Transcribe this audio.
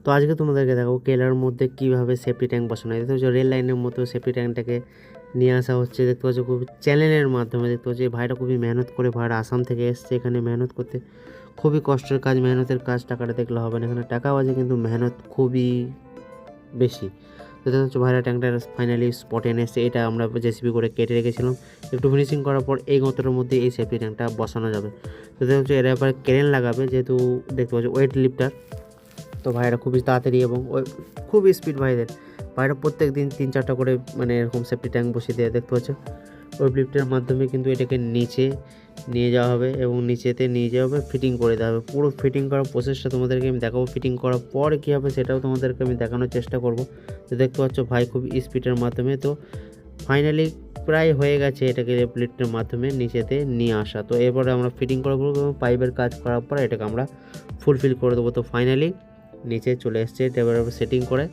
তো আজকে তোমাদেরকে দেখাবো কেলার মধ্যে কীভাবে সেফটি ট্যাঙ্ক বসানো হয়। দেখতে পাচ্ছ রেল লাইনের মতো সেফটি ট্যাঙ্কটাকে নিয়ে আসা হচ্ছে। দেখতে পাচ্ছ খুবই চ্যানেলের মাধ্যমে। দেখতে পাচ্ছ এই ভাইটা খুবই মেহনত করে, ভাইরা আসাম থেকে এসছে এখানে মেহনত করতে। খুবই কষ্টের কাজ, মেহনতের কাজ, টাকাটা দেখলে হবে না। এখানে টাকাও আছে কিন্তু মেহনত খুবই বেশি। তো দেখতে পাচ্ছ ভাইরা ট্যাঙ্কটা ফাইনালি স্পটে এনে এসছে। এটা আমরা জেসিবি করে কেটে রেখেছিলাম। একটু ফিনিশিং করার পর এই গর্তটার মধ্যে এই সেফটি ট্যাঙ্কটা বসানো যাবে। তো দেখতে পাচ্ছ এর ব্যাপারে ক্রেন লাগাবে, যেহেতু দেখতে পাচ্ছ ওয়েট লিফটার। তো ভাইরা খুবই তাড়াতাড়ি এবং খুবই স্পিড ভাইদের। ভাইরা প্রত্যেক দিন 3-4টা করে মানে এরকম সেফটি ট্যাঙ্ক বসিয়ে দেয়। দেখতে পাচ্ছ ওয়েব লিফটের মাধ্যমে কিন্তু এটাকে নিচে নিয়ে যাওয়া হবে এবং নিচেতে নিয়ে যাওয়া হবে, ফিটিং করে দেওয়া হবে। পুরো ফিটিং করার প্রসেসটা তোমাদেরকে আমি দেখাবো। ফিটিং করার পর কী হবে সেটাও তোমাদেরকে আমি দেখানোর চেষ্টা করব। তো দেখতে পাচ্ছ ভাই খুব স্পিডের মাধ্যমে তো ফাইনালি প্রায় হয়ে গেছে এটাকে লিফটের মাধ্যমে নিচেতে নিয়ে আসা। তো এরপরে আমরা ফিটিং করবো এবং পাইপের কাজ করার পর এটাকে আমরা ফুলফিল করে দেবো। তো ফাইনালি নিচে চলে এসছে, এবার সেটিং করে